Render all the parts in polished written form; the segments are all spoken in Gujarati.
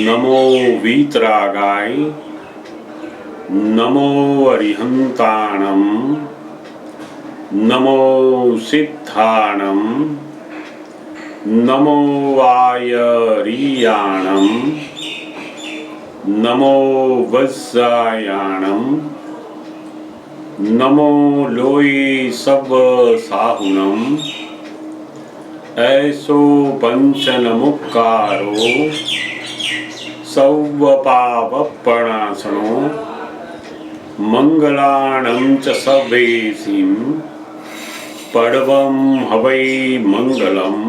नमो वीतरागाय नमो अरिहंताणं नमो सिद्धाणं नमो वायरियाणं नमो वज्रायाणं नमो लोये सब साहुणं ऐसो पंचनमुक्कारो सौवपावपणासनो मंगलाणं च सवेसिं पडवं हवै मंगलम्।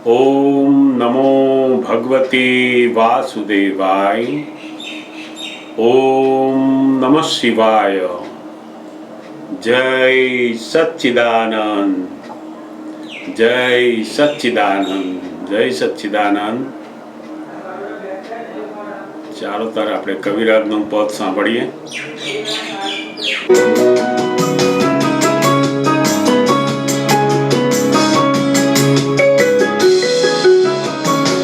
ओम नमो भगवते वासुदेवाय। ओम नमः शिवाय। जय सच्चिदानंद, जय सच्चिदानंद, जय सच्चिदानंद। ચાલો તારે આપણે કવિરાજનું પદ સાંભળીએ।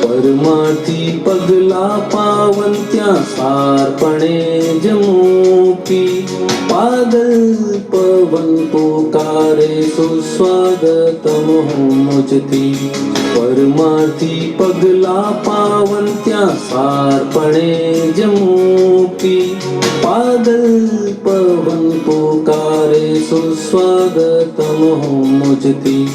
પરમાથી પગલા પાવન ત્યાં સારપણે જમૂકી પાગલ પવન પોકારે સુસ્વાગતમ હું મુજથી। પરમાથી પગલા પાવન ત્યાં સારપણે જમૂકી પાગલ પવન પોકારે સુસ્વાગતમ હું મુજથી।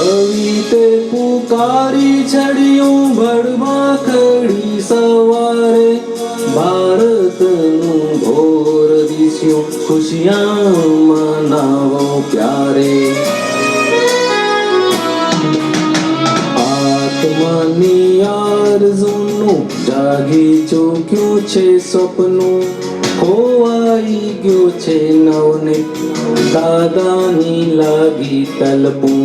કવિતે પુકારી છડિયું ભડમાં ખડી સવારે ભારતનું ઘોર દિશ્યું ખુશિયા મનાવો પ્યારે। આત્માની આરઝુનું જાગી ચૂક્યું છે સપનું ખોવાઈ ગયું છે નવને દાદાની લાગી તલપું।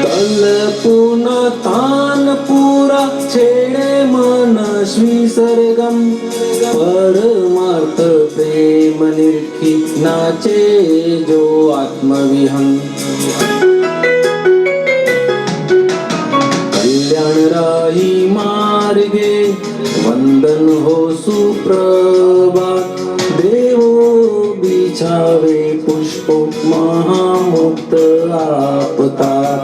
તલપુના તાનપુરા છેડે મનસ્વી સરગમ પરમાર્થ પ્રેમ નિરખી નાચે જો આત્મવિહંગ। કલ્યાણ રાહી માર્ગે વંદન હો સુપ્રભાત દેવો બિછાવે પુષ્પો મહામુક્ત આપતા।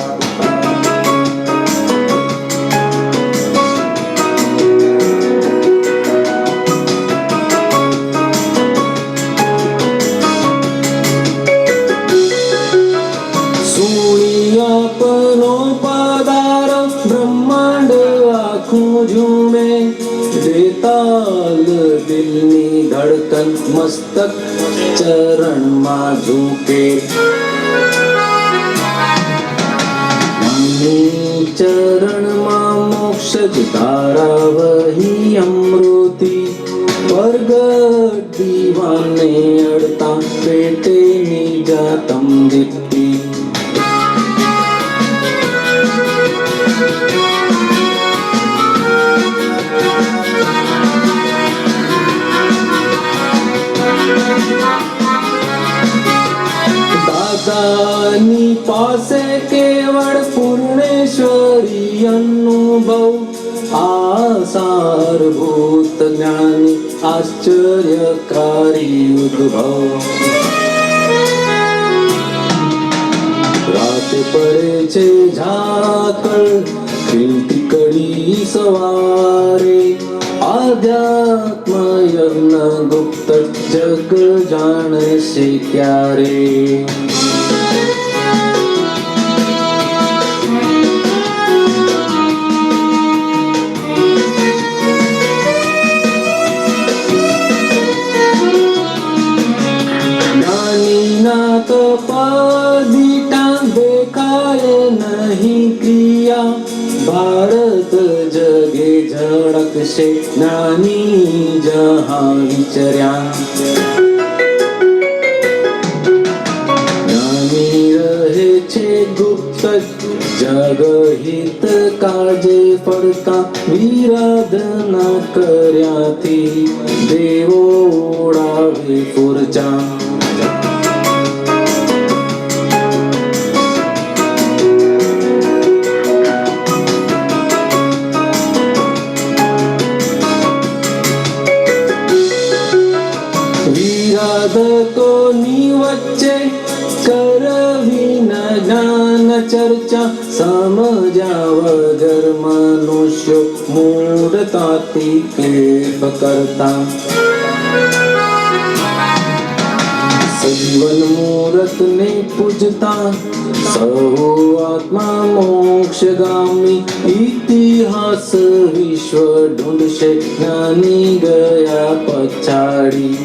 સુણિયાપનો પદાર બ્રહ્માંડ આખું ઝૂમે બેતાલ દિલની ધડકન મસ્તક ચરણમાં ઝૂકે। ચરણમાં મોક્ષ જ તારા વહી અમૃતિ પ્રગટ દીવાને અડતા પેટે નિજાતમ દીપ્તિ। દાદાની પાસે કેવળ પૂર્ણેશ્વરી અનુભવ આસારભૂત જ્ઞાની આશ્ચર્યકારી ઉદ્ભવ। રાતે પડે છે ઝાકળ ખીલતી કડી સવારે આધ્યાત્મ યજ્ઞ ગુપ્ત જગ જાણશે ક્યારે। જ્ઞાનીના કપાદીટા દેખાય નહીં ક્રિયા ભારત જગે ઝડક શકશે જ્ઞાની જહાં વિચર્યા. જ્ઞાની રહે છે ગુપ્ત જગહિત કાજે ફરતા, વિરાધના કર્યાથી દેવો ઉડાવે ફુરચા. વિરાધકોની વચ્ચે કરવી ન જ્ઞાન ચર્ચા, સમજ્યા વગર મનુષ્યો મૂઢતાથી કેફ કરતા. સજીવન મૂરતને પૂજતા સહુ આત્મા મોક્ષગામી, ઇતિહાસ વિશ્વ ઢૂંઢશે જ્ઞાની ગયા પછાડી.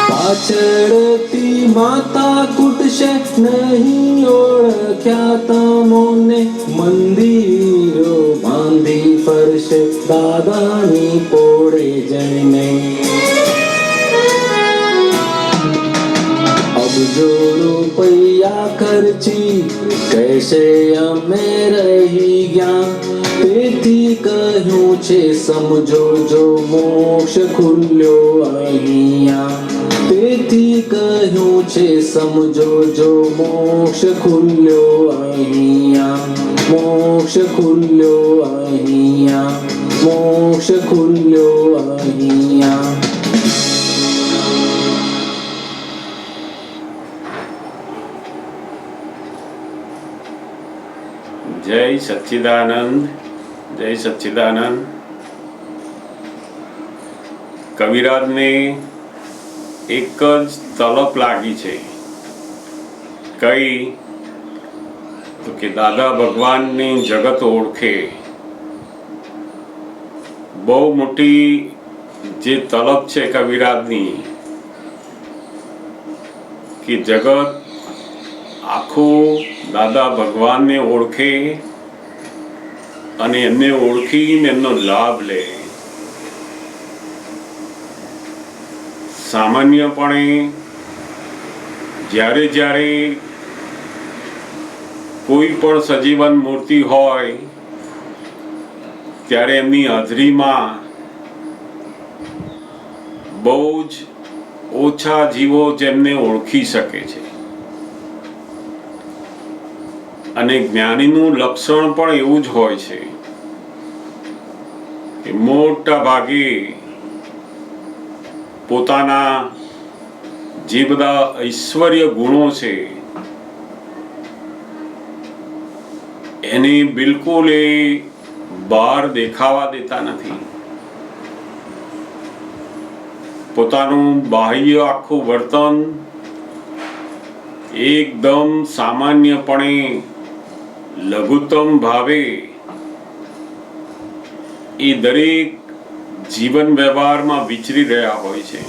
પાછળથી માતા કૂટશે નહીં ઓળખ્યા તમોને, મંદિરો બાંધી ફરશે દાદાની પોળે જઈને. અબજો રૂપિયા ખર્ચી કહેશે અમે રહી ગયા, તેથી કહ્યું છે સમજો જો મોક્ષ ખુલ્યો અહીંયા. તેથી કહ્યું છે સમજો જો મોક્ષ ખુલ્યો અહીંયા. મોક્ષ ખુલ્યો અહીંયા. મોક્ષ ખુલ્યો અહીંયા. જય સચ્ચિદાનંદ, જય સચ્ચિદાનંદ. કવિરાજને એક જ તલપ લાગી છે. કઈ તો કે દાદા ભગવાનની જગત ઓળખે. બહુ મોટી જે તલપ છે કવિરાજની, કે જગત આખું દાદા ભગવાનને ઓળખે અને એમને ઓળખીને એમનો લાભ લે. સામાન્યપણે જ્યારે જ્યારે કોઈ પણ સજીવન મૂર્તિ હોય ત્યારે એમની હાજરીમાં બહુ જ ઓછા જીવો જેમને ઓળખી શકે છે. અને જ્ઞાનીનું લક્ષણ પણ એવું જ હોય છે કે મોટા ભાગે પોતાના જે બધા ઐશ્વર્ય ગુણો છે એને બિલકુલ એ બહાર દેખાવા દેતા નથી. પોતાનું બાહ્ય આખું વર્તન એકદમ સામાન્યપણે લઘુત્તમ ભાવે એ દરેક જીવન વ્યવહારમાં વિચરી રહ્યા હોય છે.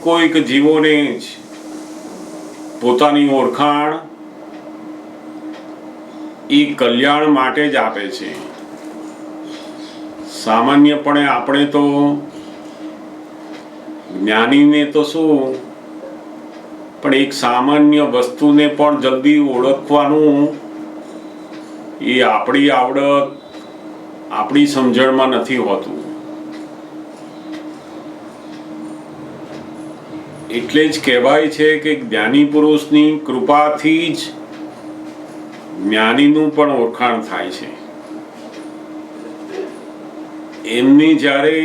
કોઈક જીવોને જ પોતાની ઓળખાણ એ કલ્યાણ માટે જ આપે છે. સામાન્યપણે આપણે તો જ્ઞાનીને તો શું, પણ એક સામાન્ય વસ્તુને પણ જલ્દી ઓળખવાનું એ આપણી આવડત, આપણી સમજણમાં નથી હોતું. એટલે જ કહેવાય છે કે જ્ઞાની પુરુષની કૃપાથી જ જ્ઞાનીનું પણ ઓળખાણ થાય છે. એમની જ્યારે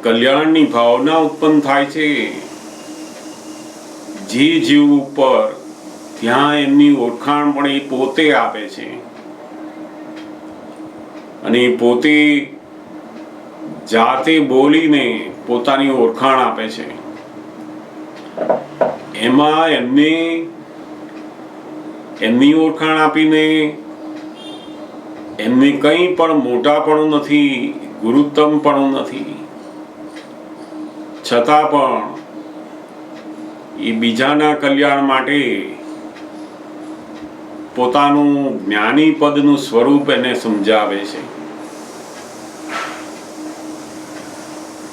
કલ્યાણની ભાવના ઉત્પન્ન થાય છે જે જીવ ઉપર, ત્યાં એમની ઓળખાણ પણ એ પોતે આપે છે. અને પોતે જાતે બોલીને પોતાની ઓળખાણ આપે છે. એમાં એમની ઓળખાણ આપીને એમને કંઈ પણ મોટાપણું નથી, ગુરુત્તમપણું નથી, છતાં પણ એ બીજાના કલ્યાણ માટે પોતાનું જ્ઞાની પદનું સ્વરૂપ એને સમજાવે છે.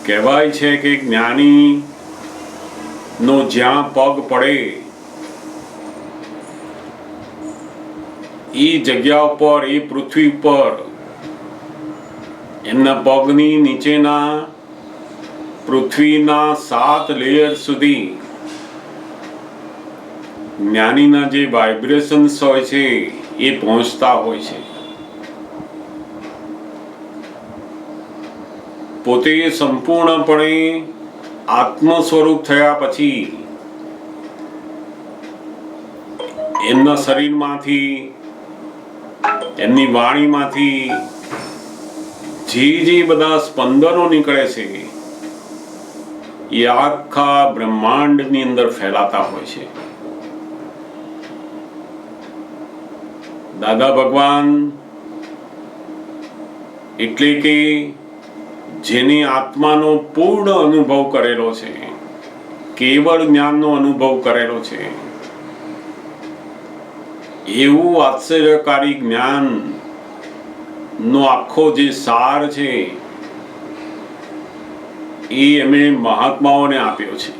કહેવાય છે કે જ્ઞાની નો જ્યાં પગ પડે એ જગ્યા ઉપર, એ પૃથ્વી ઉપર એમના પગની નીચેના પૃથ્વીના 7 લેયર સુધી જ્ઞાનીના જે વાઇબ્રેશન્સ હોય છે એ પહોંચતા હોય છે. પોતે સંપૂર્ણપણે આત્મ સ્વરૂપ થયા પછી એમના શરીરમાંથી, એમની વાણીમાંથી જે બધા સ્પંદનો નીકળે છે એ આખા બ્રહ્માંડની અંદર ફેલાતા હોય છે. દાદા ભગવાન એટલે કે જેને આત્માનો પૂર્ણ અનુભવ કરેલો છે, કેવળ જ્ઞાનનો અનુભવ કરેલો છે, એવું આશ્ચર્યકારી જ્ઞાન નો આખો જે સાર છે એ એમણે મહાત્માઓને આપ્યો છે.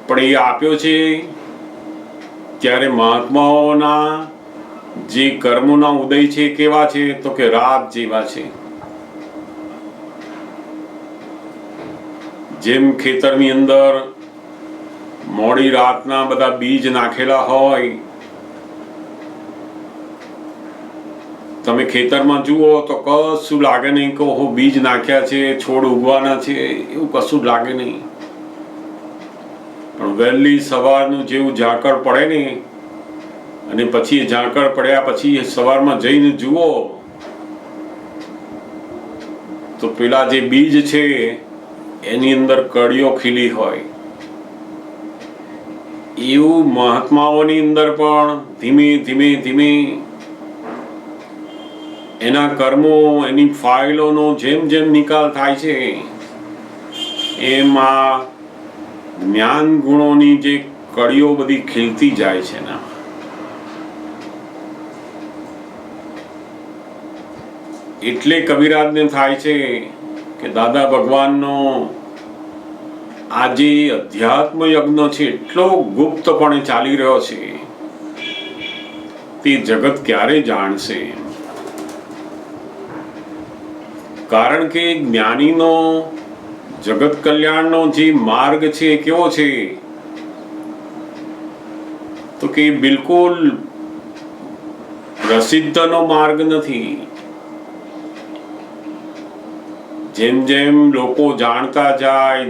પણ એ આપ્યો છે ત્યારે મહાત્માઓના જે કર્મોના ઉદય છે કેવા છે તો કે રાત જેવા છે. જેમ ખેતરની અંદર મોડી રાતના બધા બીજ નાખેલા હોય, તમે ખેતરમાં જુઓ તો કશું લાગે નહીં કે ઓહો બીજ નાખ્યા છે, છોડ ઉગવાના છે, એવું કશું લાગે નહીં. પણ વહેલી સવારનું જેવું ઝાકળ પડે ને, અને પછી ઝાકળ પડ્યા પછી સવારમાં જઈને જુઓ તો પેલા જે બીજ છે એની અંદર કળીઓ ખીલી હોય. એવું મહાત્માઓની અંદર પણ ધીમે ધીમે ધીમે એના કર્મો, એની ફાઇલોનો જેમ જેમ નિકાલ થાય છે એમાં જ્ઞાન ગુણોની જે કળીઓ બધી ખીલતી જાય છે ને. એટલે કવિરાજને થાય છે કે દાદા ભગવાનનો આ જે અધ્યાત્મ યજ્ઞ છે એટલો ગુપ્તપણે ચાલી રહ્યો છે તે જગત ક્યારે જાણશે? કારણ કે જ્ઞાનીનો જગત કલ્યાણનો જે માર્ગ છે કેવો છે તો કે બિલકુલ પ્રસિદ્ધનો માર્ગ નથી. જેમ જેમ લોકો જાણતા જાય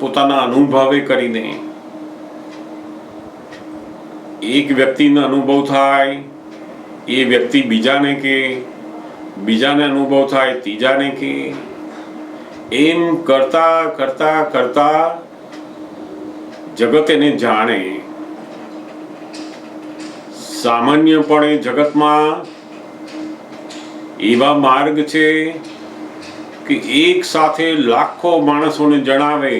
પોતાના અનુભવે કરીને, એક વ્યક્તિનો અનુભવ થાય એ વ્યક્તિ બીજાને કે, બીજાને અનુભવ થાય ત્રીજાને કે, એમ કરતા કરતા કરતા જગત એને જાણે. સામાન્યપણે જગતમાં એવા માર્ગ છે કે એક સાથે લાખો માણસોને જણાવે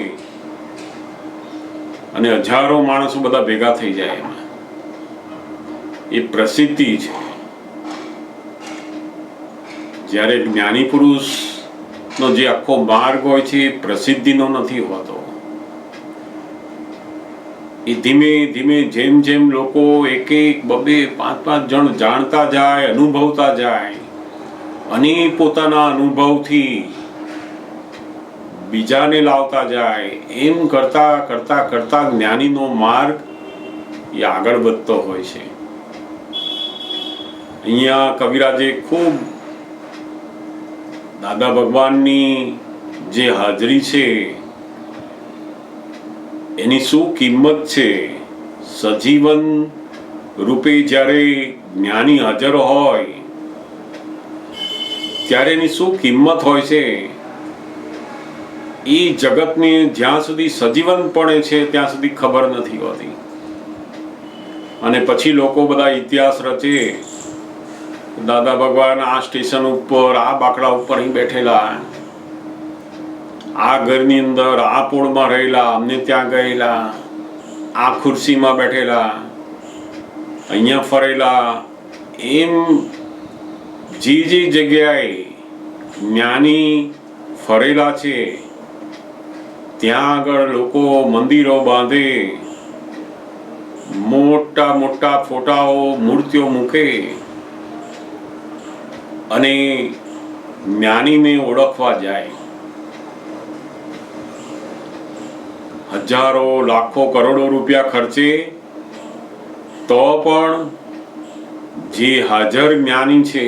અને હજારો માણસો બધા ભેગા થઈ જાય. એમાં એ પ્રસિદ્ધિ છે. જ્યારે જ્ઞાની પુરુષનો જે આખો માર્ગ હોય છે એ પ્રસિદ્ધિનો નથી હોતો. એ ધીમે ધીમે જેમ જેમ લોકો એક એક, બબે, 5-5 જણ જાણતા જાય, અનુભવતા જાય અને પોતાના અનુભવથી બીજાને લાવતા જાય, એમ કરતા કરતા કરતા જ્ઞાનીનો માર્ગ એ આગળ વધતો હોય છે. અહીંયા કવિરાજે ખૂબ દાદા ભગવાનની જે હાજરી છે એની શું કિંમત છે, સજીવન રૂપે જ્યારે જ્ઞાની હાજર હોય ત્યારે એની શું કિંમત હોય છે એ જગતને જ્યાં સુધી સજીવન પડે છે ત્યાં સુધી ખબર નથી હોતી. અને પછી લોકો બધા ઇતિહાસ રચે, દાદા ભગવાન આ સ્ટેશન ઉપર, આ બાકડા ઉપર અહીં બેઠેલા, આ ઘરની અંદર આ પોળમાં રહેલા, અમને ત્યાં ગયેલા, આ ખુરશીમાં બેઠેલા, અહીંયા ફરેલા. એમ જે જગ્યાએ જ્ઞાની ફરેલા છે ત્યાં આગળ લોકો મંદિરો બાંધે, મોટા મોટા ફોટાઓ, મૂર્તિઓ મૂકે અને જ્ઞાનીને ઓળખવા જાય. હજારો, લાખો, કરોડો રૂપિયા ખર્ચે તો પણ જે હાજર જ્ઞાની છે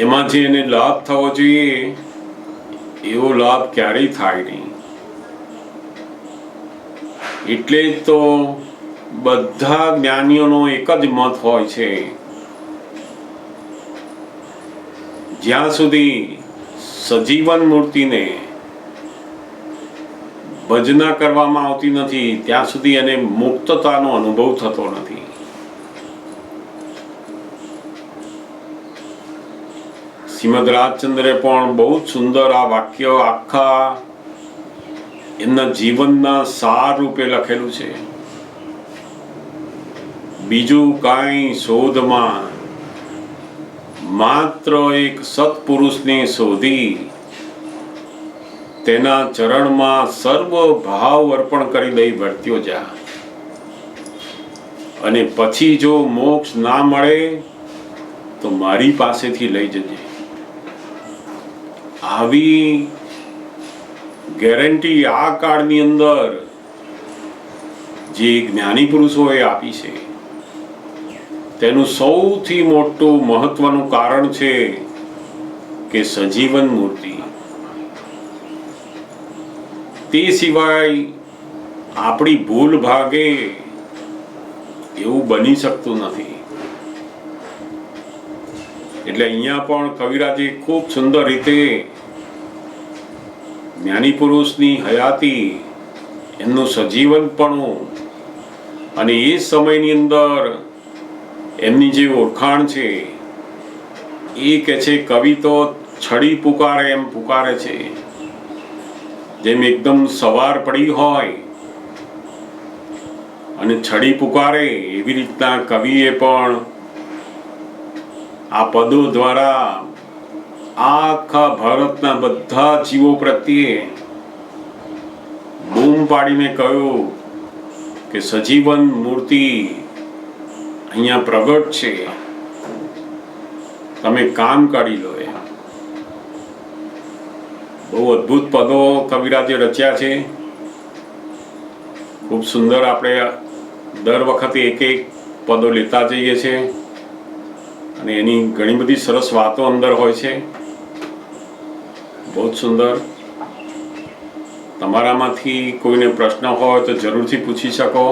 એમાં જે એને લાભ થવો જોઈએ એવો લાભ ક્યારેય થાય નહીં. એટલે જ તો બધા જ્ઞાનીઓનો એક જ મત હોય છે, જ્યાં સુધી સજીવન મૂર્તિને ભજના કરવામાં આવતી નથી ત્યાં સુધી એને મુક્તતાનો અનુભવ થતો નથી. શ્રીમદ રાજચંદ્રે પણ બહુ જ સુંદર આ વાક્ય આખા એમના જીવનના સાર રૂપે લખેલું છે. બીજું કાંઈ શોધમાં માત્ર એક સત્પુરુષને શોધી તેના ચરણમાં સર્વ ભાવ અર્પણ કરી દઈ વર્ત્યો જા, અને પછી જો મોક્ષ ના મળે તો મારી પાસેથી લઈ જજે. આવી ગેરંટી આ કાળની અંદર જે જ્ઞાની પુરુષોએ આપી છે તેનું સૌથી મોટું મહત્વનું કારણ છે કે સજીવન મૂર્તિ. તે સિવાય આપણી ભૂલ ભાગે એવું બની શકતું નથી. એટલે અહીંયા પણ કવિરાજે ખૂબ સુંદર રીતે જ્ઞાની પુરુષની હયાતી, એમનું સજીવનપણું અને એ સમયની અંદર એમની જે ઓળખાણ છે એ કહે છે, કવિ તો છડી પુકારે એમ પુકારે છે. જેમ એકદમ સવાર પડી હોય અને છડી પુકારે એવી રીતના કવિએ પણ આ પદો દ્વારા આખા ભારતના બધા જીવો પ્રત્યે બૂમ પાડીને કહ્યું કે સજીવન મૂર્તિ અહીંયા પ્રગટ છે, તમે કામ કાઢી લો. બહુ અદ્ભુત પદો કવિરાજે રચ્યા છે. ખૂબ સુંદર. આપણે દર વખતે એક એક પદો લેતા જઈએ છીએ અને એની ઘણી બધી સરસ વાતો અંદર હોય છે. બહુ જ સુંદર. તમારામાંથી કોઈને પ્રશ્ન હોય તો જરૂરથી પૂછી શકો.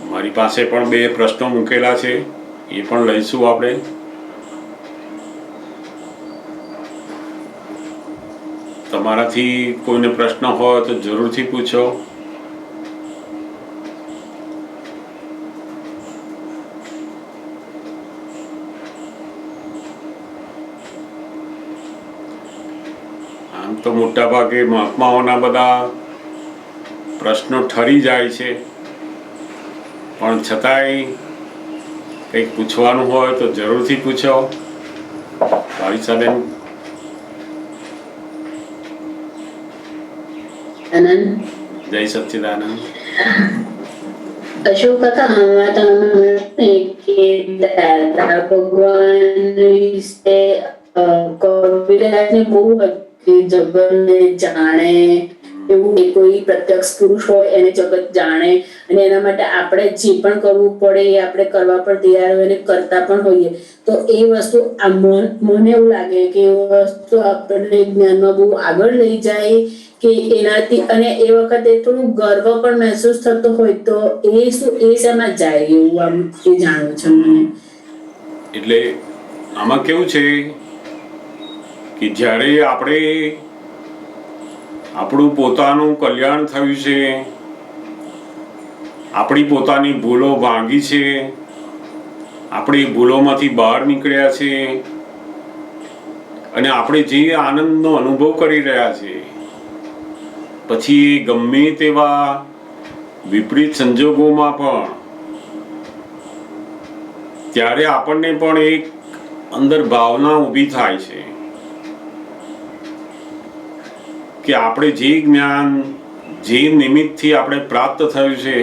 મારી પાસે પણ 2 પ્રશ્નો મૂકેલા છે, એ પણ લઈશું આપણે. તમારાથી કોઈને પ્રશ્ન હોય તો જરૂરથી પૂછો. આમ તો મોટા ભાગે મહાત્માઓના બધા પ્રશ્નો ઠરી જાય છે, પણ છતાંય કંઈક પૂછવાનું હોય તો જરૂરથી પૂછો. ભાવિસાબેન. આનંદ. જય સચ્ચિદાનંદ. અશોક કાકા, હમણાં તમે કે દાદા ભગવાન વિશે કવિરાજને બહુ કે જગતને જાણે એવું કોઈ પ્રત્યક્ષ પુરુષ હોય એને જગત જાણે, અને એના માટે આપણે જે પણ કરવું પડે એ આપણે કરવા પર તૈયાર હોય અને કરતા પણ હોઈએ. તો એ વસ્તુ મને એવું લાગે કે એ વસ્તુ આપણને જ્ઞાનમાં બહુ આગળ લઈ જાય કે એનાથી, અને એ વખતે થોડું ગર્વ પણ મહેસૂસ થતો હોય. તો એ શું, એ શેમાં જાય એવું આમ એ જાણવું છે મને. એટલે આમાં કેવું છે કે જ્યારે આપણે આપણું પોતાનું કલ્યાણ થયું છે, આપણી પોતાની ભૂલો ભાંગી છે, આપણી ભૂલોમાંથી બહાર નીકળ્યા છે અને આપણે જે આનંદનો અનુભવ કરી રહ્યા છે, પછી ગમે તેવા વિપરીત સંજોગોમાં પણ ત્યારે આપણને પણ એક અંદર ભાવના ઊભી થાય છે કે આપણે જે જ્ઞાન જે નિમિત્તથી આપણે પ્રાપ્ત થયું છે,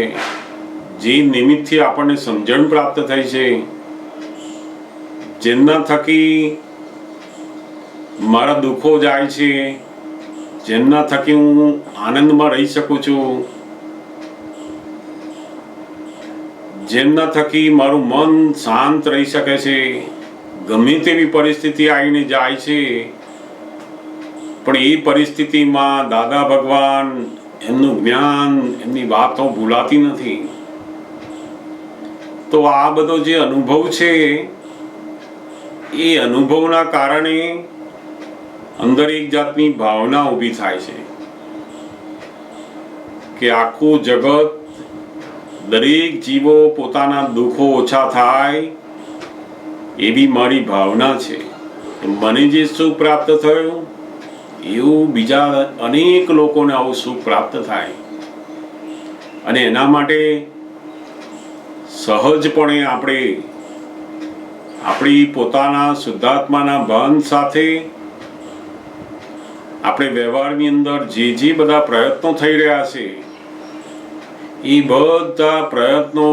જે નિમિત્તથી આપણને સમજણ પ્રાપ્ત થઈ છે, જેના થકી મારા દુઃખો જાય છે, જેના થકી હું આનંદમાં રહી શકું છું, જેમના થકી મારું મન શાંત રહી શકે છે, ગમે તેવી પરિસ્થિતિ આવીને જાય છે, પણ એ પરિસ્થિતિમાં દાદા ભગવાન, એમનું જ્ઞાન, એમની વાતો ભૂલાતી નથી. તો આ બધો જે અનુભવ છે એ અનુભવના કારણે અંદર એક જાતની ભાવના ઊભી થાય છે કે આખું જગત, દરેક જીવો પોતાના દુઃખો ઓછા થાય એવી મારી ભાવના છે. મને જે સુખ પ્રાપ્ત થયું એવું બીજા અનેક લોકોને આવું સુખ પ્રાપ્ત થાય. અને એના માટે સહજપણે આપણે આપણી પોતાના શુદ્ધાત્માના ભાન સાથે આપણે વ્યવહારની અંદર જે બધા પ્રયત્નો થઈ રહ્યા છે એ બધા પ્રયત્નો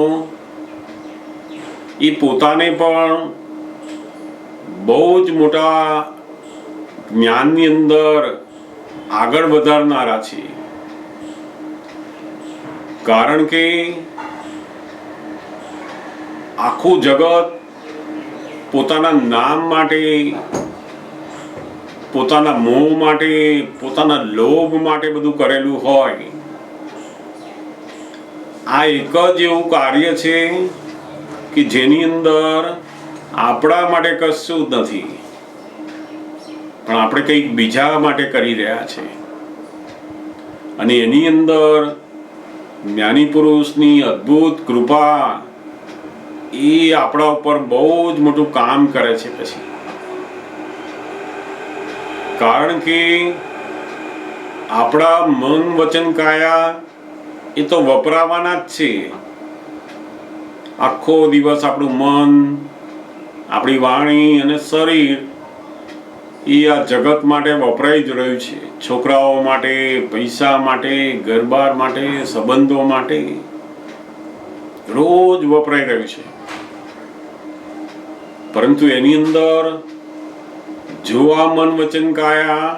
એ પોતાને પણ બહુ જ મોટા જ્ઞાનની અંદર આગળ વધારનારા છે. કારણ કે આખું જગત પોતાના નામ માટે, પોતાના મોહ માટે, પોતાના લોભ માટે બધું કરેલું હોય. આ એક જ એવું કાર્ય છે કે જેની અંદર આપણા માટે કશું જ નથી, પણ આપણે કંઈક બીજા માટે કરી રહ્યા છે. અને એની અંદર જ્ઞાની પુરુષની અદ્ભુત કૃપા એ આપણા ઉપર બહુ જ મોટું કામ કરે છે. પછી કારણ કે આપણા મન, વચન, કાયા એ તો વપરાવાના જ છે. આખો દિવસ આપણું મન, આપણી વાણી અને શરીર એ આ જગત માટે વપરાઈ જ રહ્યું છે. છોકરાઓ માટે, પૈસા માટે, ઘરબાર માટે, સંબંધો માટે રોજ વપરાઈ રહ્યું છે. પરંતુ એની અંદર જો આ મન, વચન, કાયા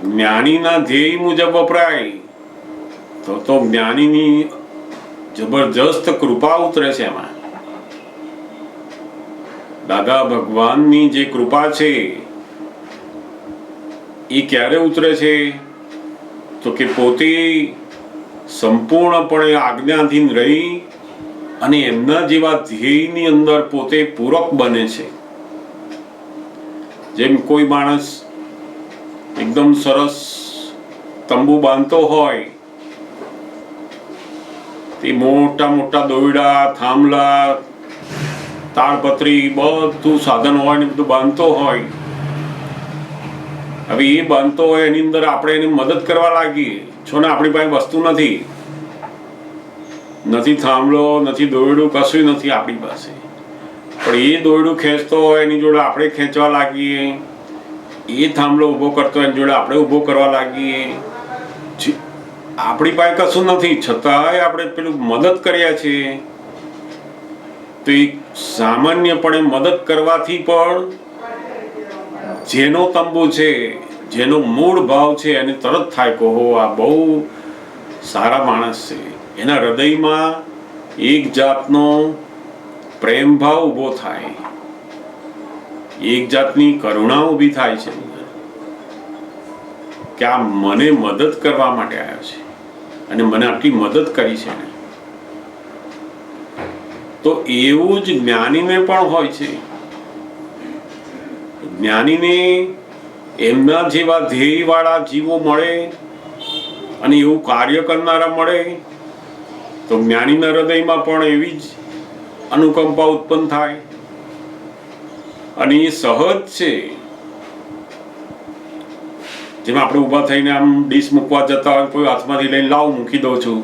જ્ઞાનીના ધ્યેય મુજબ વપરાય તો જ્ઞાનીની જબરજસ્ત કૃપા ઉતરે છે. એમાં દાદા ભગવાનની જે કૃપા છે એ ક્યારે ઉતરે છે તો કે પોતે સંપૂર્ણપણે આજ્ઞાધીન રહી અને એમના જેવા ધ્યેયની અંદર પોતે પૂરક બને છે. જેમ કોઈ માણસ એકદમ સરસ તંબુ બાંધતો હોય, તે મોટા મોટા દોરડા, થાંભલા, તાડપત્રી બધું સાધન હોય ને બધું બાંધતો હોય. હવે એ બાંધતો હોય એની અંદર આપણે એની મદદ કરવા લાગીએ છો ને, આપણી પાસે વસ્તુ નથી, થાંભલો નથી, દોરડું કશું નથી આપણી પાસે, પણ એ દોરડું ખેંચતો હોય એની જોડે આપણે ખેંચવા લાગીએ, એ થાંભલો ઊભો કરતો એની જોડે આપણે ઊભો કરવા લાગીએ. આપણી પાસે કશું નથી છતાંય આપણે પેલું મદદ કર્યા છે. તો એ સામાન્યપણે મદદ કરવાથી પણ જેનો તંબુ છે, જેનો મૂળ ભાવ છે એને તરત થાય કે હો આ બહુ સારા માણસ છે. એના હૃદયમાં એક જાતનો પ્રેમ ભાવ ઊભો થાય, એક જાતની કરુણા ઊભી થાય છે કે આ મને મદદ કરવા માટે આવ્યો છે અને મને આટલી મદદ કરી છે. તો એવું જ જ્ઞાનીને પણ હોય છે. જ્ઞાનીને એમના જેવા ધ્યેયવાળા જીવો મળે અને એવું કાર્ય કરનારા મળે તો જ્ઞાનીના હૃદયમાં પણ એવી જ અનુકંપા ઉત્પન્ન થાય અને એ સહજ છે. જેમ આપણે ઊભા થઈને આમ ડીશ મૂકવા જતા હોય, કોઈ હાથમાંથી લઈને લાવ મૂકી દઉં છું,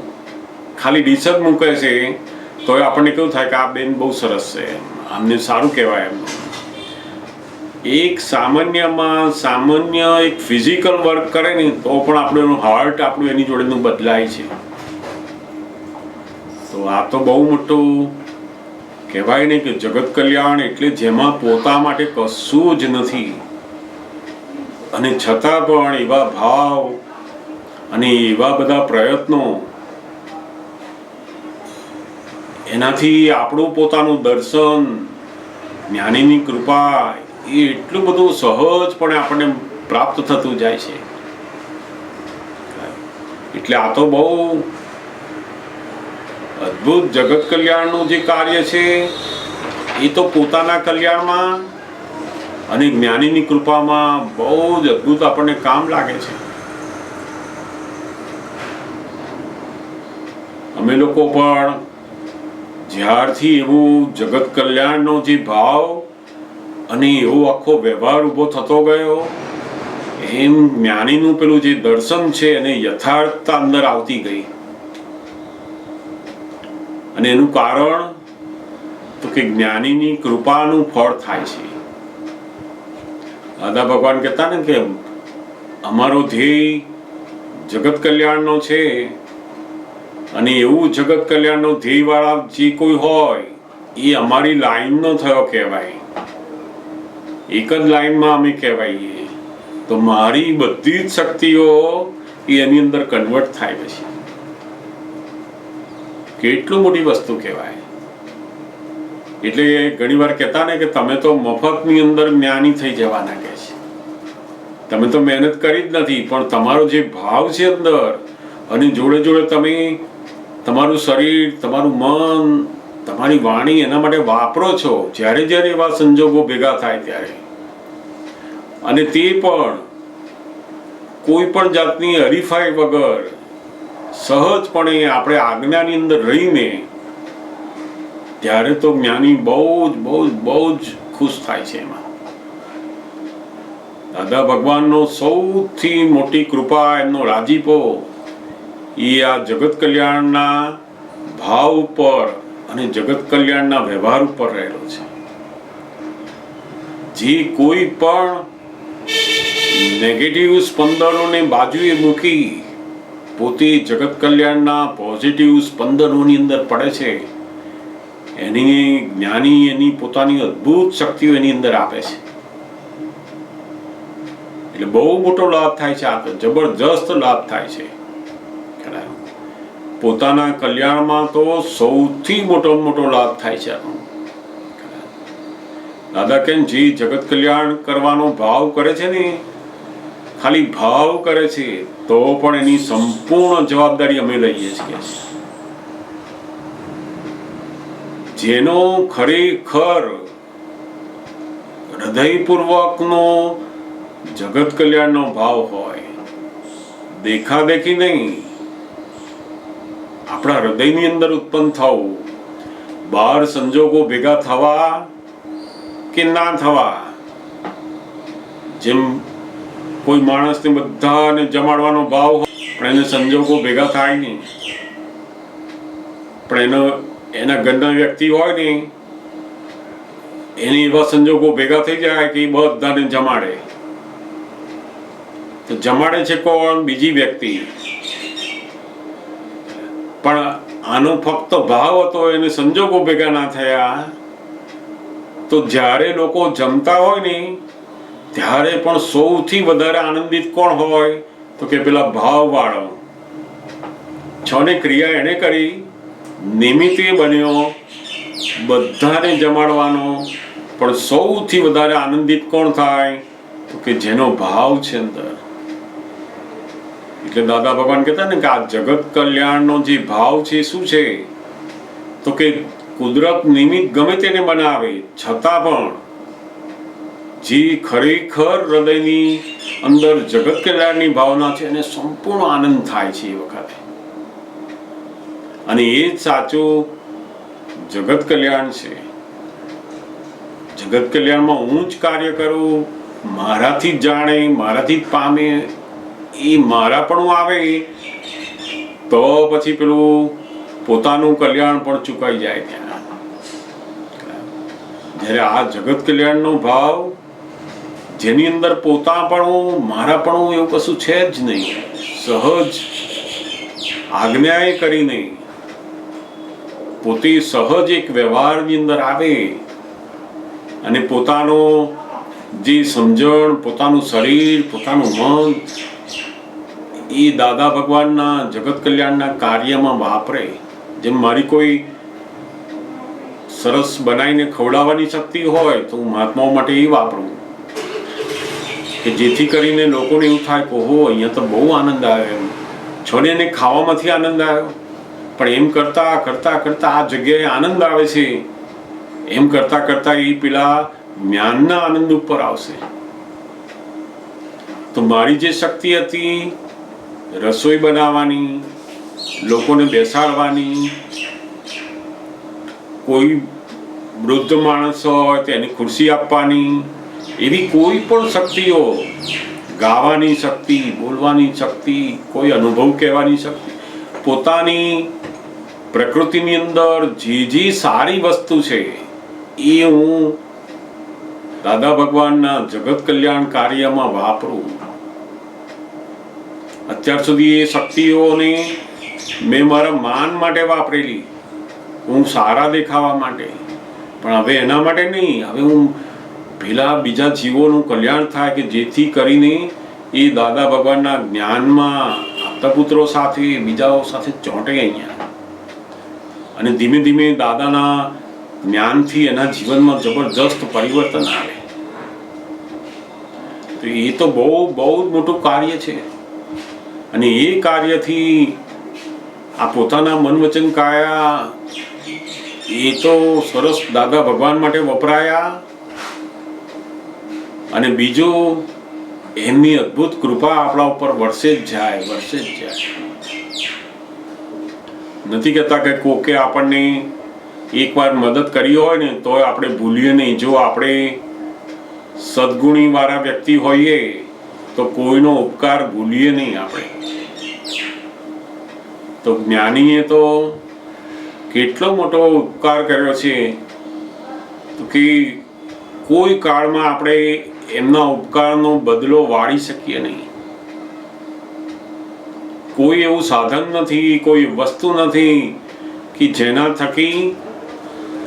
ખાલી ડીશ જ મૂકે છે તો આપણને કેવું થાય કે આ બેન બહુ સરસ છે, આમને સારું કહેવાય. એમ એક સામાન્ય એક ફિઝિકલ વર્ક કરે ને તો પણ આપણું હાર્ટ આપણું એની જોડેનું બદલાય છે. તો આ તો બહુ મોટું કહેવાય ને કે જગત કલ્યાણ એટલે જેમાં પોતા માટે કશું જ નથી અને છતાં પણ એવા ભાવ અને એવા બધા પ્રયત્નો, એનાથી આપણું પોતાનું દર્શન, જ્ઞાનીની કૃપા એ એટલું બધું સહજપણે આપણને પ્રાપ્ત થતું જાય છે. એટલે આ તો બહુ અદ્ભુત જગત કલ્યાણનું જે કાર્ય છે એ તો પોતાના કલ્યાણમાં અને જ્ઞાનીની કૃપામાં બહુ જ અદ્ભુત આપણને કામ લાગે છે. અમે લોકો પણ જ્યારથી એવું જગત કલ્યાણનો જે ભાવ અને એવો આખો વ્યવહાર ઊભો થતો ગયો, એમ જ્ઞાનીનું પેલું જે દર્શન છે એને યથાર્થતા અંદર આવતી ગઈ. અને એનું કારણ તો કે જ્ઞાનીની કૃપાનું ફળ થાય છે. દાદા ભગવાન કહેતા ને કે અમારો ધ્યેય જગત કલ્યાણનો છે અને એવું જગત કલ્યાણનો ધ્યેય વાળા જે કોઈ હોય એ અમારી લાઈનનો થયો કહેવાય. એક જ લાઈનમાં અમે કહેવાઈએ તો મારી બધી જ શક્તિઓ એની અંદર કન્વર્ટ થાય છે. કેટલું મોટી વસ્તુ કહેવાય. એટલે ઘણી વાર કહેતા ને કે તમે તો મફતની અંદર જ્ઞાની થઈ જવાના કહે છે. તમે તો મહેનત કરી જ નથી, પણ તમારો જે ભાવ છે અંદર અને જોડે જોડે તમે તમારું શરીર, તમારું મન, તમારી વાણી એના માટે વાપરો છો જ્યારે જ્યારે એવા સંજોગો ભેગા થાય ત્યારે. અને તે પણ કોઈ પણ જાતની હરીફાઈ વગર સહજપણે આપણે આજ્ઞાની અંદર રહીને, ત્યારે તો જ્ઞાની બહુ જ ખુશ થાય છે. એમાં દાદા ભગવાનનો સૌથી મોટી કૃપા, એમનો રાજીપો એ આ જગત કલ્યાણના ભાવ ઉપર અને જગત કલ્યાણના વ્યવહાર ઉપર રહેલો છે. જે કોઈ પણ નેગેટિવ સ્પંદનોને બાજુએ મૂકી પોતે જગત કલ્યાણના પોઝિટિવ સ્પંદનોની અંદર પડે છે, એની જ્ઞાની એની પોતાની અદ્ભુત શક્તિઓ એની અંદર આપે છે. એટલે બહુ મોટો લાભ થાય છે. આ તો જબરજસ્ત લાભ થાય છે. પોતાના કલ્યાણમાં તો સૌથી મોટો લાભ થાય છે. દાદા કેમ જે જગત કલ્યાણ કરવાનો ભાવ કરે છે ને, ખાલી ભાવ કરે છે તો પણ એની સંપૂર્ણ જવાબદારી અમે લઈએ છીએ. જેનો ખરેખર હૃદયપૂર્વકનો જગત કલ્યાણનો ભાવ હોય, દેખાદેખી નહીં, આપણા હૃદયની અંદર ઉત્પન્ન થવું, બહાર સંજોગો ભેગા થવા કે ના થવા. જેમ કોઈ માણસને બધાને જમાડવાનો ભાવ હોય પણ એને સંજોગો ભેગા થાય નહીં, પણ એના ઘરના વ્યક્તિ હોય ને એને એવા સંજોગો ભેગા થઈ જાય કે બધાને જમાડે. તો જમાડે છે કોણ? બીજી વ્યક્તિ. પણ આનો ફક્ત ભાવ હતો, એને સંજોગો ભેગા ના થયા. તો જ્યારે લોકો જમતા હોય ને ત્યારે પણ સૌથી વધારે આનંદિત કોણ હોય? તો કે પેલા ભાવ વાળો. છને ક્રિયા એને કરી, નિમિત્તે બન્યો, બધાને જમાડવાનો, પણ સૌથી વધારે આનંદિત કોણ થાય? તો કે જેનો ભાવ છે અંદર. એટલે દાદા ભગવાન કહેતા ને કે આ જગત કલ્યાણનો જે ભાવ છે શું છે? તો કે કુદરત નિમિત્ત ગમે તેને બનાવે, છતાં પણ જે ખરેખર હૃદયની અંદર જગત કલ્યાણની ભાવના છે એને સંપૂર્ણ આનંદ થાય છે એ વખતે. અને એ જ સાચું જગત કલ્યાણ છે. જગત કલ્યાણમાં હું જ કાર્ય કરું, મારાથી જ જાણે, મારાથી જ પામે, એ મારાપણું આવે તો પછી પેલું પોતાનું કલ્યાણ પણ ચૂકાઈ જાય ત્યાં. જ્યારે આ જગત કલ્યાણનો ભાવ, જેની અંદર પોતાપણું, મારાપણું એવું કશું છે જ નહીં, સહજ આજ્ઞાએ કરી નહીં, પોતે સહજ એક વ્યવહારની અંદર આવે અને પોતાનો જે સમજણ, પોતાનું શરીર, પોતાનું મન એ દાદા ભગવાનના જગત કલ્યાણના કાર્યમાં વાપરે. જેમ મારી કોઈ સરસ બનાવીને ખવડાવવાની શક્તિ હોય તો હું મહાત્માઓ માટે એ વાપરું કે જેથી કરીને લોકોને એવું થાય કે ઓહો, અહીંયા તો બહુ આનંદ આવ્યો. એમ છોને એને ખાવામાંથી આનંદ આવ્યો, પણ એમ કરતા કરતા કરતા આ જગ્યાએ આનંદ આવે છે, એમ કરતા કરતા એ પેલા જ્ઞાનના આનંદ ઉપર આવશે. તો મારી જે શક્તિ હતી રસોઈ બનાવવાની, લોકોને બેસાડવાની, કોઈ વૃદ્ધ માણસ હોય તો એની ખુરશી આપવાની, એવી કોઈ પણ શક્તિઓ, ગાવાની શક્તિ, બોલવાની શક્તિ, કોઈ અનુભવ કહેવાની શક્તિ, પોતાની પ્રકૃતિની અંદર જે સારી વસ્તુ છે એ હું દાદા ભગવાનના જગત કલ્યાણ કાર્યમાં વાપરું. અત્યાર સુધી એ શક્તિઓને મેં મારા માન માટે વાપરેલી, હું સારા દેખાવા માટે, પણ હવે એના માટે નહીં. હવે હું પેલા બીજા જીવોનું કલ્યાણ થાય કે જેથી કરીને એ દાદા ભગવાનના જ્ઞાનમાં આપતા પુત્રો સાથે, બીજાઓ સાથે ચોંટે અહીંયા, અને ધીમે ધીમે દાદાના જ્ઞાનથી એના જીવનમાં જબરજસ્ત પરિવર્તન આવે. તો એ તો બહુ બહુ મોટું કાર્ય છે. અને એ કાર્યથી આ પોતાના મન વચન કાયા એ તો સરસ દાદા ભગવાન માટે વપરાયા. અને બીજું, એમની અદ્ભુત કૃપા આપણા ઉપર વરસે જ જાય, વરસે જ જાય. નથી કહેતા કે કોકે આપણને એકવાર મદદ કરી હોય ને તો આપણે ભૂલીએ નહીં. જો આપણે સદગુણી વાળા વ્યક્તિ હોઈએ તો કોઈનો ઉપકાર ભૂલીએ નહીં આપણે. તો જ્ઞાનીએ તો કેટલો મોટો ઉપકાર કર્યો છે કે કોઈ કાળમાં આપણે એમના ઉપકારનો બદલો વાળી શકીએ નહીં. કોઈ એવું સાધન નથી, કોઈ વસ્તુ નથી કે જેના થકી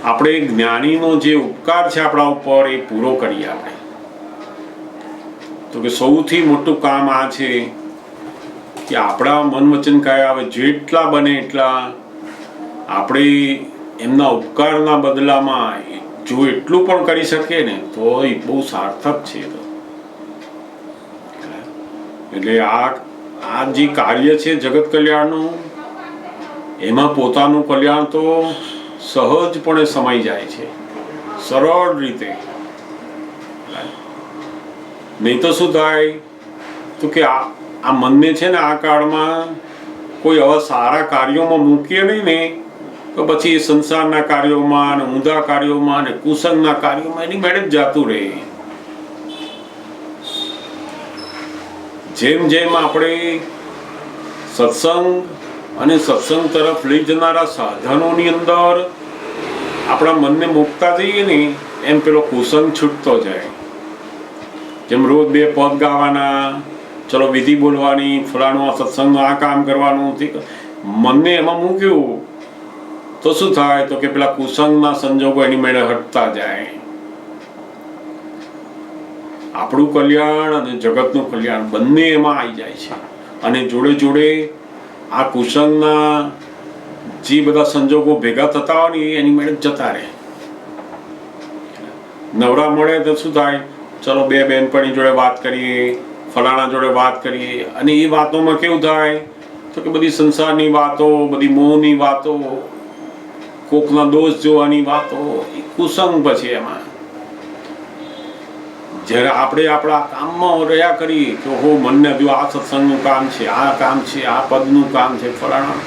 આપણે જ્ઞાનીનો જે ઉપકાર છે આપણા ઉપર એ પૂરો કરીએ આપણે. તો કે સૌથી મોટું કામ આ છે કે આપણા મન વચન કાયા, હવે જેટલા બને એટલા આપણે એમના ઉપકારના બદલામાં જો એટલું પણ કરી શકીએ ને તો એ બહુ સાર્થક છે. એટલે આ જે કાર્ય છે જગત કલ્યાણનું, એમાં પોતાનું કલ્યાણ તો સહજપણે સમાઈ જાય છે, સરળ રીતે. નહીં તો શું થાય તો કે આ મનને છે ને આ કાળમાં કોઈ આવા સારા કાર્યોમાં મૂકીએ નહીં ને તો પછી એ સંસારના કાર્યોમાં, ઊંધા કાર્યોમાં અને કુસંગના કાર્યોમાં એની મેળે જ જાતું રહે. જેમ જેમ આપણે સત્સંગ અને સત્સંગ તરફ લઈ જનારા સાધનોની અંદર આપણા મનને મૂકતા જઈએ ને એમ પેલો કુસંગ છૂટતો જાય. જેમ રોજ 2 પદ ગાવાના, ચલો વિધિ બોલવાની, ફલાણું આ સત્સંગનું આ કામ કરવાનું, મનને એમાં મૂક્યું તો શું થાય તો કે પેલા કુસંગના સંજોગો એની મેળે હટતા જાય. આપણું કલ્યાણ અને જગતનું કલ્યાણ બંને એમાં આવી જાય છે. અને જોડે જોડે આ કુસંગના જે બધા સંજોગો ભેગા થતા હોય ને એની મેળે જતા રહે. નવરા મળે તો શું થાય, ચલો 2 બહેનપણી જોડે વાત કરીએ, ફલાણા જોડે વાત કરીએ, અને એ વાતોમાં કેવું થાય તો કે બધી સંસારની વાતો, બધી મોહની વાતો, કોકના દોષ જોવાની વાતો, એ કુસંગ. પછી એમાં જ્યારે આપણે આપણા કામમાં રહ્યા કરીએ કે હો મનને હજુ આ સત્સંગનું કામ છે, આ કામ છે, આ પદનું કામ છે, ફલાણા,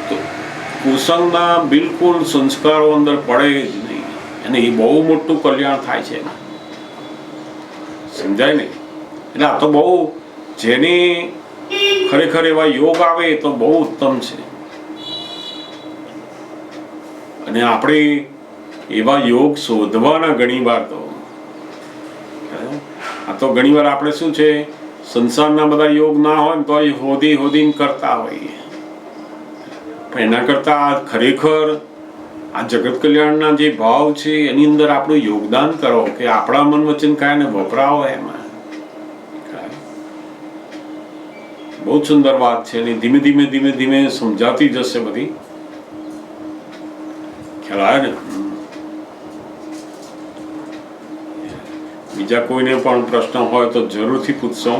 તો કુસંગના બિલકુલ સંસ્કારો અંદર પડે જ નહીં, અને એ બહુ મોટું કલ્યાણ થાય છે. સમજાય ને? એટલે આ તો બહુ, જેને ખરેખર એવા યોગ આવે તો બહુ ઉત્તમ છે. અને આપણે એવા યોગ શોધવાના ઘણી વાર તો આ તો ઘણી વાર આપણે શું છે, સંસારના બધા યોગ ના હોય ને તો એ હોદીને કરતા હોઈએ. પણ એના કરતા ખરેખર આ જગત કલ્યાણના જે ભાવ છે એની અંદર આપણું યોગદાન કરો, કે આપણા મન વચન કાયને વપરાવો. એમાં બહુ સુંદર વાત છે, અને ધીમે ધીમે સમજાતી જશે બધી. ખ્યાલ આવે ને? બીજા કોઈને પણ પ્રશ્ન હોય તો જરૂરથી પૂછશો.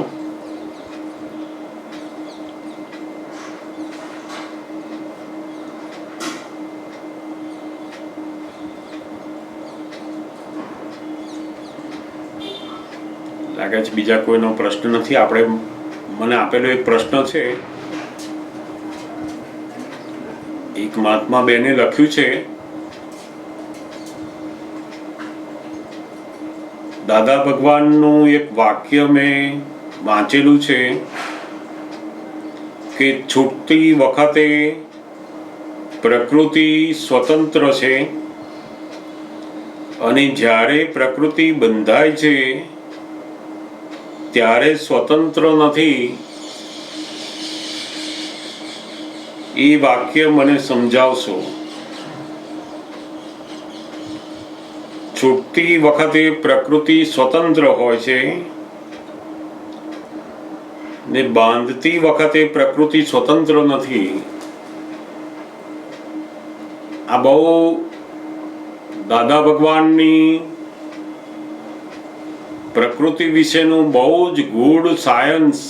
લાગે છે બીજા કોઈનો પ્રશ્ન નથી. આપણે મને આપેલો એક પ્રશ્ન છે, એક મહાત્મા બેને લખ્યું છે, દાદા ભગવાનનું એક વાક્ય મેં વાંચેલું છે કે છૂટતી વખતે પ્રકૃતિ સ્વતંત્ર છે, અને જ્યારે પ્રકૃતિ બંધાય છે ત્યારે સ્વતંત્ર નથી. એ વાક્ય મને સમજાવશો? છૂટતી વખતે પ્રકૃતિ સ્વતંત્ર હોય છે, ને બાંધતી વખતે પ્રકૃતિ સ્વતંત્ર નથી. આ બહુ દાદા ભગવાનની પ્રકૃતિ વિશેનું બહુ જ ગૂઢ સાયન્સ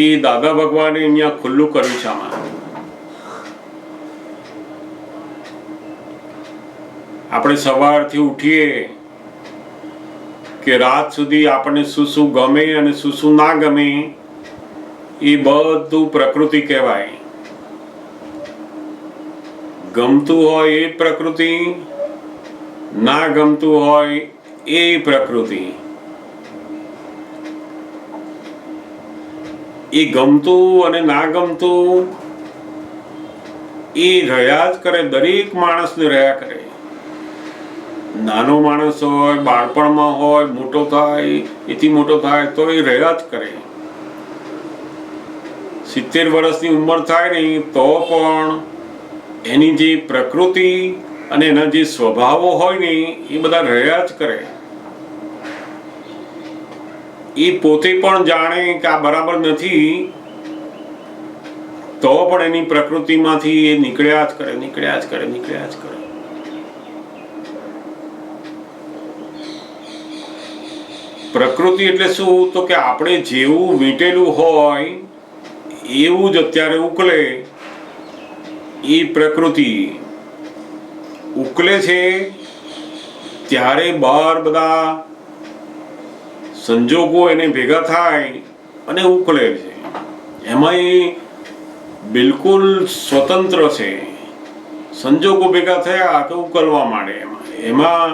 એ દાદા ભગવાને અહીંયા ખુલ્લું કર્યું છે. આમાં આપણે સવારથી ઉઠીએ કે રાત સુધી આપણને શું ગમે અને શું ના ગમે, એ બધું પ્રકૃતિ કહેવાય. ગમતું હોય એ પ્રકૃતિ, ના ગમતું હોય એ પ્રકૃતિ. એ ગમતું અને ના ગમતું એ રહ્યા જ કરે, દરેક માણસને રહ્યા કરે. નાનો માણસ હોય, બાળપણમાં હોય, મોટો થાય, એથી મોટો થાય તો એ રહ્યા જ કરે. 70 વર્ષની ઉંમર થાય ને તો પણ એની જે પ્રકૃતિ અને એના જે સ્વભાવો હોય ને એ બધા રહ્યા જ કરે. એ પોતે પણ જાણે કે આ બરાબર નથી, તો પણ એની પ્રકૃતિમાંથી એ નીકળ્યા જ કરે. પ્રકૃતિ એટલે શું? તો કે આપણે જેવું વીંટેલું હોય એવું જ અત્યારે ઉકલે. એ પ્રકૃતિ ઉકલે છે ત્યારે બહાર બધા સંજોગો એને ભેગા થાય અને ઉકલે છે. એમાં એ બિલકુલ સ્વતંત્ર છે. સંજોગો ભેગા થયા તો ઉકલવા માંડે. એમાં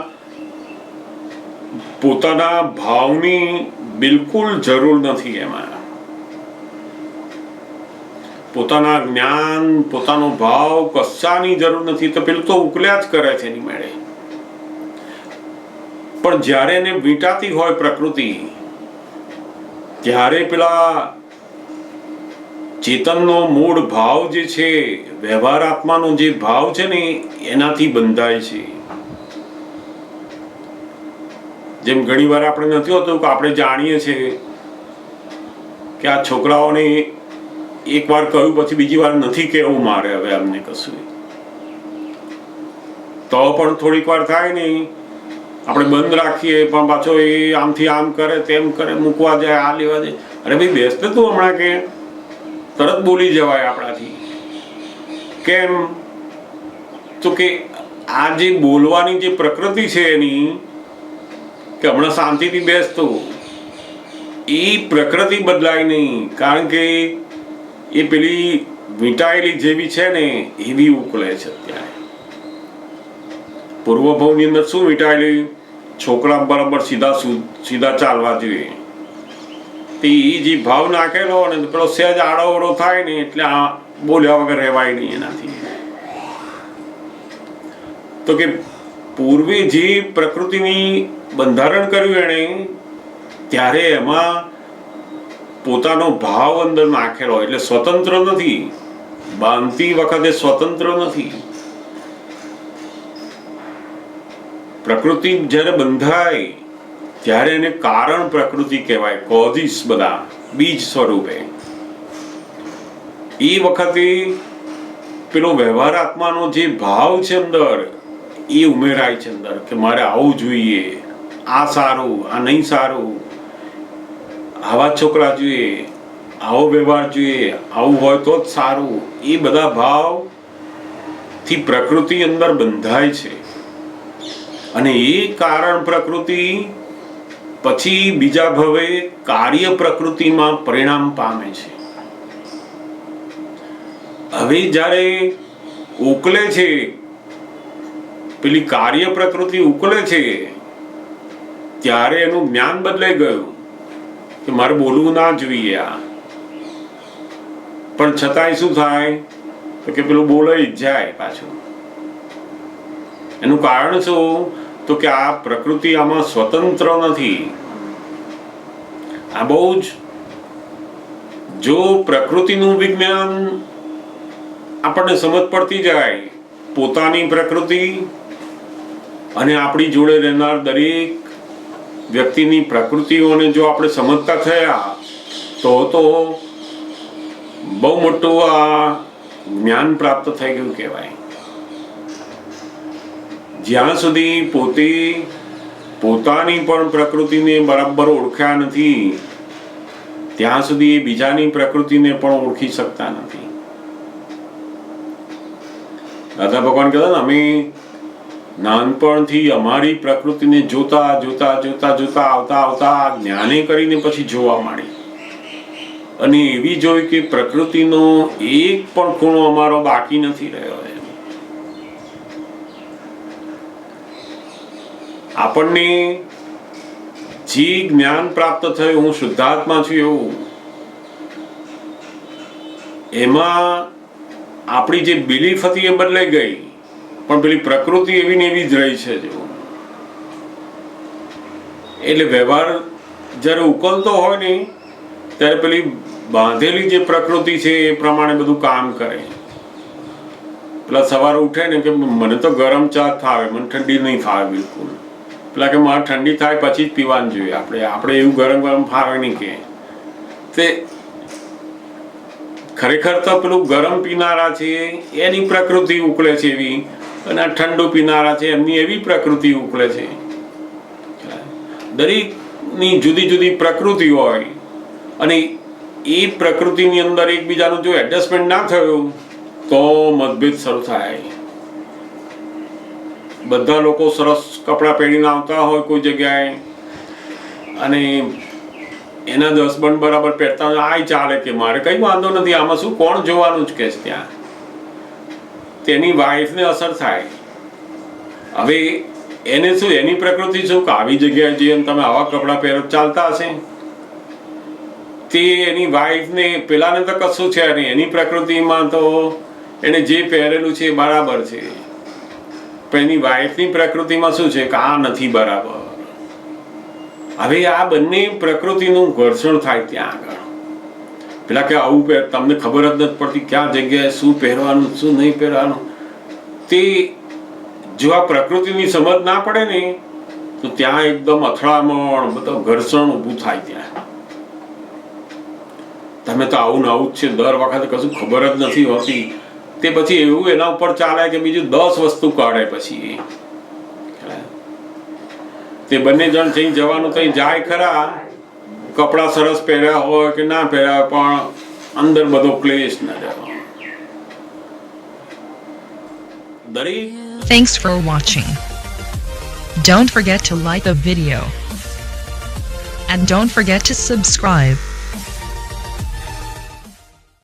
પોતાના ભાવની બિલકુલ જરૂર નથી. એમાં પોતાના જ્ઞાન, પોતાનો ભાવ કશાની જરૂર નથી. તો પેલું તો ઉકલ્યા જ કરે છે એની મેળે. પણ જ્યારે એને વીંટાતી હોય પ્રકૃતિ, ત્યારે પેલા ચેતનનો મૂળ ભાવ જે છે, વ્યવહાર આત્માનો જે ભાવ છે ને, એનાથી બંધાય છે. જેમ ઘણી વાર આપણે નથી હોતું કે આપણે જાણીએ છીએ કે આ છોકરાઓને એક વાર કહ્યું પછી બીજી વાર નથી કહેવું મારે હવે અમને કશું, તો પણ થોડીક વાર થાય નહીં, આપણે બંધ રાખીએ પણ પાછો એ આમથી આમ કરે, તેમ કરે, મૂકવા જાય, આ લેવા જાય. અરે ભાઈ બેસતે તું હમણાં, કે તરત બોલી જવાય આપણાથી. કેમ? તો કે આ જે બોલવાની જે પ્રકૃતિ છે એની, કે હમણાં શાંતિથી બેસતો, એ પ્રકૃતિ બદલાય નહીં. કારણ કે એ પેલી વીંટાયેલી જેવી છે ને એવી ઉકળે છે અત્યારે. પૂર્વ ભાવની અંદર શું વીંટાયેલી? છોકરા બરાબર સીધા ચાલવા જોઈએ, તે જે ભાવ નાખેલો ને પેલો સહેજ આડોઅવળો થાય ને એટલે આ બોલ્યા વગર રહેવાય નહીં એનાથી. તો કે પૂર્વે જે પ્રકૃતિની બંધારણ કર્યું એણે, ત્યારે એમાં પોતાનો ભાવ અંદર નાખેલો, એટલે સ્વતંત્ર નથી. બાંધતી વખતે સ્વતંત્ર નથી. પ્રકૃતિ જ્યારે બંધાય ત્યારે એને કારણ પ્રકૃતિ કહેવાય, કોઝિસ બધા બીજ સ્વરૂપે. એ વખતે પેલો વ્યવહાર આત્માનો જે ભાવ છે અંદર એ ઉમેરાય છે અંદર, કે મારે આવું જોઈએ, આ સારું, આ નહીં સારું, આવા છોકરા જોઈએ, આવો વ્યવહાર જોઈએ, આવું હોય તો જ સારું. એ બધા ભાવ થી પ્રકૃતિ અંદર બંધાય છે. અને એ કારણ પ્રકૃતિ પછી બીજા ભવે કાર્ય પ્રકૃતિમાં પરિણામ પામે છે. હવે જ્યારે ઉકલે છે, પેલી કાર્ય પ્રકૃતિ ઉકલે છે, ત્યારે એનું જ્ઞાન બદલાઈ ગયું કે મારે બોલવું ના જોઈએ આ. પણ છતાંય શું થાય તો કે પેલું બોલાઈ જ જાય પાછું. એનું કારણ શું? તો કે આ પ્રકૃતિ આમાં સ્વતંત્ર નથી. આ બહુ જ, જો પ્રકૃતિનું વિજ્ઞાન આપણને સમજ પડતી જાય, પોતાની પ્રકૃતિ અને આપણી જોડે રહેનાર દરેક વ્યક્તિની પ્રકૃતિઓને જો આપણે સમજતા થયા તો બહુ મોટું આ જ્ઞાન પ્રાપ્ત થઈ ગયું કહેવાય. જ્યાં સુધી પોતે પોતાની પણ પ્રકૃતિને બરાબર ઓળખ્યા નથી, ત્યાં સુધી બીજાની પ્રકૃતિને પણ ઓળખી શકતા નથી. દાદા ભગવાન કહેતા ને, અમે નાનપણથી અમારી પ્રકૃતિને જોતા આવતા જ્ઞાને કરીને પછી જોવા માંડી, અને એવી જોઈ કે પ્રકૃતિનો એક પણ ખૂણો અમારો બાકી નથી રહ્યો. આપણને જે જ્ઞાન પ્રાપ્ત થયું, હું શુદ્ધાત્મા છું એવું, એમાં આપણી જે બિલીફ હતી એ બદલાઈ ગઈ, પણ પેલી પ્રકૃતિ એવી ને એવી જ રહી છે. એટલે વ્યવહાર જ્યારે ઉકલતો હોય ને ત્યારે પેલી બાંધેલી જે પ્રકૃતિ છે એ પ્રમાણે બધું કામ કરે. પેલા સવારે ઉઠે ને કે મને તો ગરમ ચા ફાવે, મને ઠંડી નહીં ફાવે બિલકુલ. પેલા કે મારે ઠંડી થાય પછી જ પીવાની જોઈએ, આપણે એવું ગરમ ફાવે નહીં. કે તે ખરેખર તો પેલું ગરમ પીનારા છે એની પ્રકૃતિ ઉકળે છે એવી, અને આ ઠંડુ પીનારા છે એમની એવી પ્રકૃતિ ઉકળે છે. દરેકની જુદી જુદી પ્રકૃતિ હોય, અને એ પ્રકૃતિની અંદર એકબીજાનું જો એડજસ્ટમેન્ટ ના થયું તો મતભેદ શરૂ થાય. બધા લોકો સરસ કપડાં પહેરીને આવતા હોય કોઈ જગ્યાએ, અને એના હસબન્ડ બરાબર પહેરતા હોય, આ ચાલે કે મારે કઈ વાંધો નથી, આમાં શું, કોણ જોવાનું જ કે છે. ત્યાં તેની વાઈફને અસર થાય. હવે એને શું, એની પ્રકૃતિ શું કે આવી જગ્યાએ જઈએ તમે આવા કપડાં પહેરો ચાલતા હશે, તે એની વાઈફને પેલાને તો કશું છે નહીં, એની પ્રકૃતિમાં તો એને જે પહેરેલું છે એ બરાબર છે, પણ એની વાઈફની પ્રકૃતિમાં શું છે કે આ નથી બરાબર. હવે આ બંને પ્રકૃતિનું ઘર્ષણ થાય ત્યાં આગળ. પેલા કે આવું પહેર, તમને ખબર જ નથી પડતી ક્યાં જગ્યાએ શું પહેરવાનું શું નહીં પહેરવાનું. તે જો આ પ્રકૃતિની સમજ ના પડે ને તો ત્યાં એકદમ અથડામણ, બધું ઘર્ષણ ઊભું થાય. ત્યાં તમે તો આવું ને આવું જ છે, દર વખતે કશું ખબર જ નથી હોતી, તે પછી એવું એના ઉપર ચાલે કે બીજું 10 વસ્તુ કાઢે. પછી તે બંને જણ જઈ જવાનું ત્યાં જાય ખરા, કપડા સરસ પહેર્યા હોય કે ના પહેર્યા, પણ અંદર બધો ક્લેશ ન જાય. દરેક. Thanks for watching. Don't forget to like the video and don't forget to subscribe.